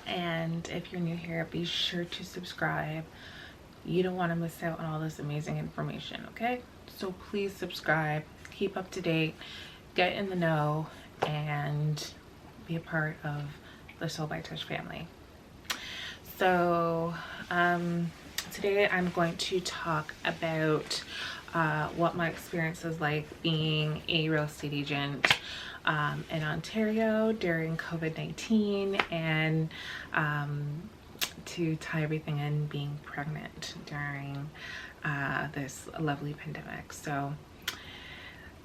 and if you're new here, be sure to subscribe. You don't want to miss out on all this amazing information, okay? So please subscribe, keep up to date, get in the know, and be a part of the Soul by Tish family. So today I'm going to talk about what my experience is like being a real estate agent in Ontario during COVID-19, and to tie everything in, being pregnant during this lovely pandemic. So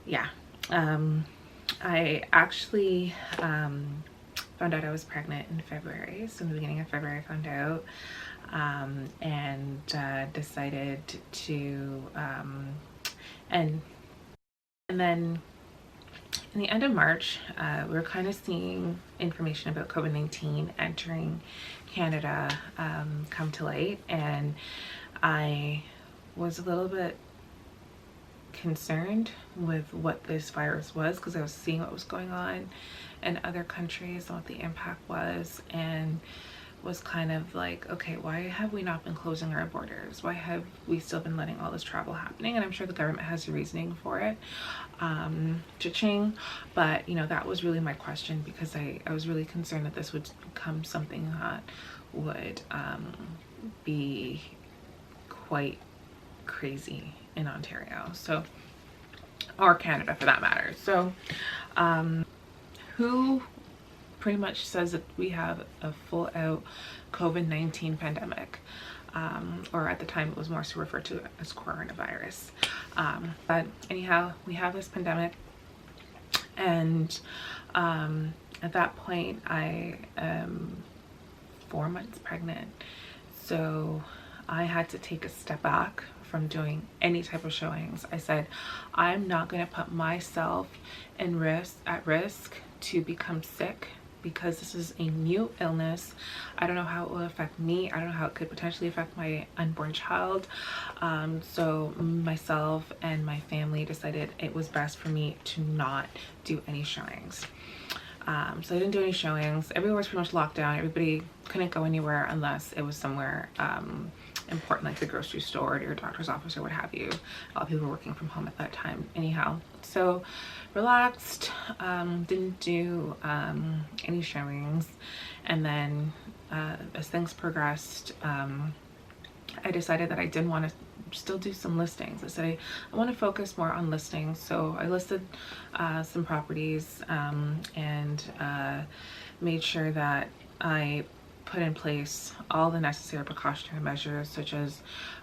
yeah, I actually found out I was pregnant in February. So in the beginning of February I found out, and decided to and then in the end of March, we were kind of seeing information about COVID-19 entering Canada come to light, and I was a little bit concerned with what this virus was, because I was seeing what was going on in other countries and what the impact was, and was kind of like, okay, why have we not been closing our borders? Why have we still been letting all this travel happening? And I'm sure the government has a reasoning for it, cha-ching. But you know, that was really my question, because I was really concerned that this would become something that would be quite crazy in Ontario, so, or Canada for that matter. So who pretty much says that we have a full out COVID-19 pandemic, or at the time it was more so referred to as coronavirus. But anyhow, we have this pandemic, and at that point I am 4 months pregnant, so I had to take a step back from doing any type of showings. I said, I'm not going to put myself at risk to become sick, because this is a new illness. I don't know how it will affect me. I don't know how it could potentially affect my unborn child. So myself and my family decided it was best for me to not do any showings. So I didn't do any showings. Everywhere was pretty much locked down. Everybody couldn't go anywhere unless it was somewhere important, like the grocery store or your doctor's office or what have you. A lot of people were working from home at that time anyhow. So relaxed, didn't do any showings. And then as things progressed, I decided that I didn't want to still do some listings. I said I want to focus more on listings. So I listed some properties, and made sure that I put in place all the necessary precautionary measures, such as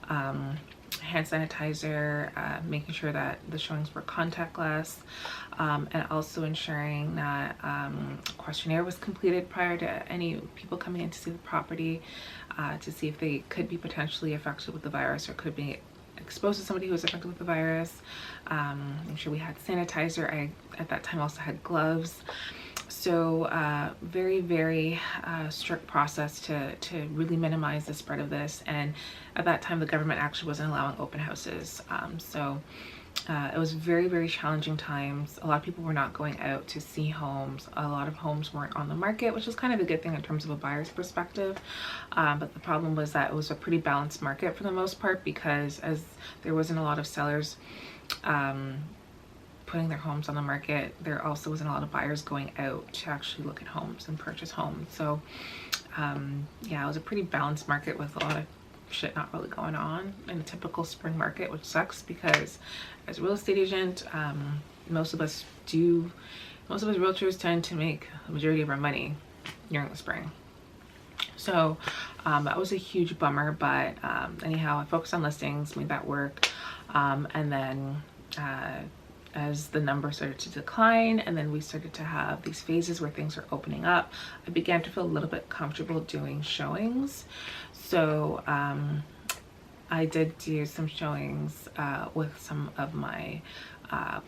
hand sanitizer, making sure that the showings were contactless, and also ensuring that a questionnaire was completed prior to any people coming in to see the property, to see if they could be potentially affected with the virus or could be exposed to somebody who was affected with the virus. Make sure we had sanitizer. I at that time also had gloves. So very, very strict process to really minimize the spread of this. And at that time the government actually wasn't allowing open houses, so it was very, very challenging times. A lot of people were not going out to see homes. A lot of homes weren't on the market, which is kind of a good thing in terms of a buyer's perspective, but the problem was that it was a pretty balanced market for the most part, because as there wasn't a lot of sellers putting their homes on the market, there also wasn't a lot of buyers going out to actually look at homes and purchase homes. So yeah, it was a pretty balanced market with a lot of shit not really going on in a typical spring market, which sucks, because as a real estate agent, most of us realtors tend to make the majority of our money during the spring. So that was a huge bummer, but anyhow, I focused on listings, made that work, and then as the numbers started to decline, and then we started to have these phases where things are opening up, I began to feel a little bit comfortable doing showings. So I did do some showings with some of my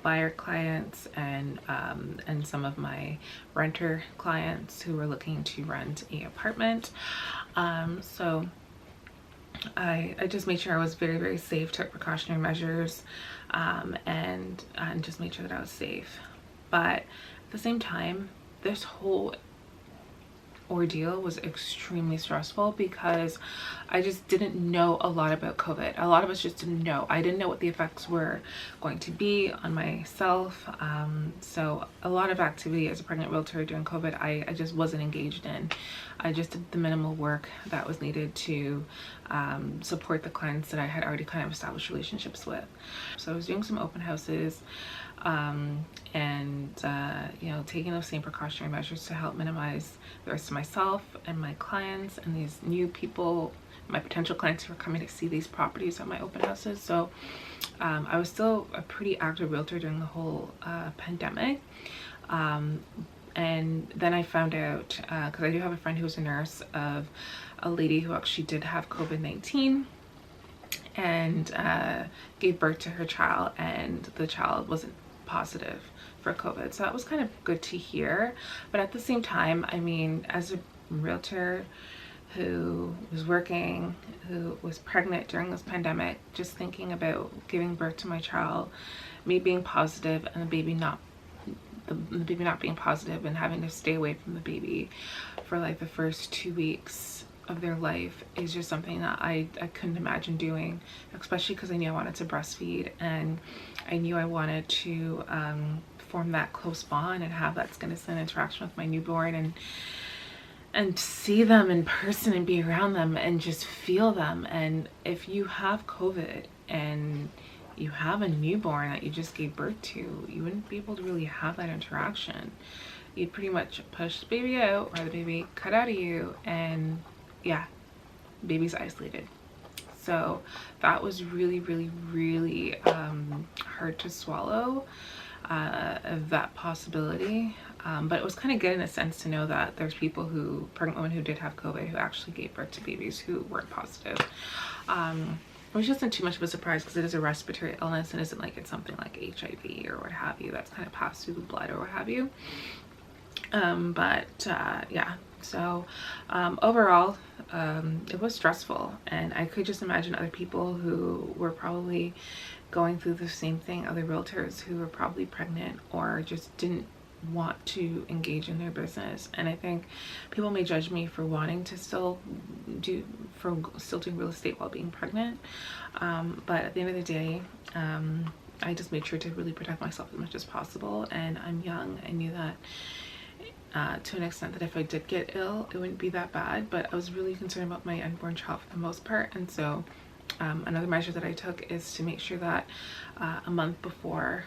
buyer clients and some of my renter clients who were looking to rent an apartment. So I just made sure I was very, very safe, took precautionary measures, and just made sure that I was safe. But at the same time, this whole ordeal was extremely stressful because I just didn't know a lot about COVID. A lot of us just didn't know. I didn't know what the effects were going to be on myself. So a lot of activity as a pregnant realtor during COVID, I just wasn't engaged in. I just did the minimal work that was needed to support the clients that I had already kind of established relationships with. So I was doing some open houses, you know, taking those same precautionary measures to help minimize the risk to myself and my clients and these new people, my potential clients who are coming to see these properties at my open houses. So I was still a pretty active realtor during the whole pandemic. And then I found out, because I do have a friend who's a nurse, of a lady who actually did have COVID-19 and gave birth to her child, and the child wasn't positive for COVID. So that was kind of good to hear. But at the same time, I mean, as a realtor who was working, who was pregnant during this pandemic, just thinking about giving birth to my child, me being positive and the baby not being positive, and having to stay away from the baby for like the first 2 weeks of their life is just something that I couldn't imagine doing, especially because I knew I wanted to breastfeed, and I knew I wanted to form that close bond and have that skin-to-skin interaction with my newborn, and see them in person and be around them and just feel them. And if you have COVID and you have a newborn that you just gave birth to, you wouldn't be able to really have that interaction. You'd pretty much push the baby out, or the baby cut out of you, and yeah, baby's isolated. So that was really, really, really hard to swallow, of that possibility. But it was kind of good in a sense to know that there's people who, pregnant women who did have COVID, who actually gave birth to babies who weren't positive. Which isn't too much of a surprise because it is a respiratory illness, and isn't like it's something like HIV or what have you that's kind of passed through the blood or what have you. Yeah, so overall it was stressful, and I could just imagine other people who were probably going through the same thing, other realtors who were probably pregnant or just didn't want to engage in their business. And I think people may judge me for wanting to still doing real estate while being pregnant, but at the end of the day, I just made sure to really protect myself as much as possible. And I'm young. I knew that to an extent that if I did get ill, it wouldn't be that bad, but I was really concerned about my unborn child for the most part. And so another measure that I took is to make sure that a month before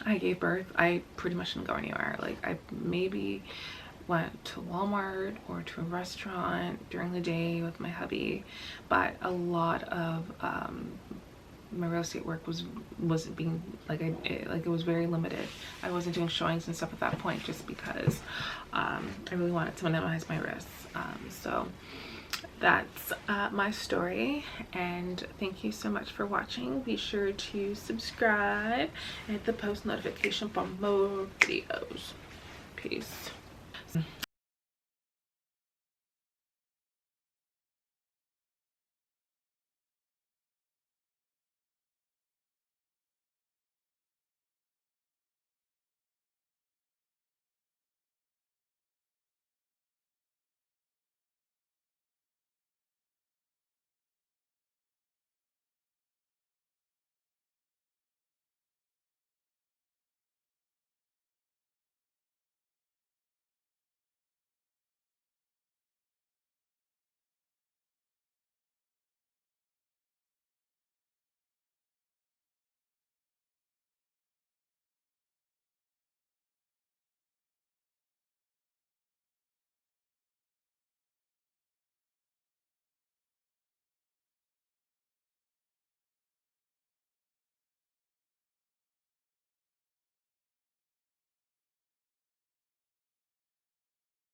I gave birth, I pretty much didn't go anywhere. Like, I maybe went to Walmart or to a restaurant during the day with my hubby, but a lot of my real estate work wasn't being like it was very limited. I wasn't doing showings and stuff at that point, just because I really wanted to minimize my risks. So that's my story, and thank you so much for watching. Be sure to subscribe and hit the post notification for more videos. Peace.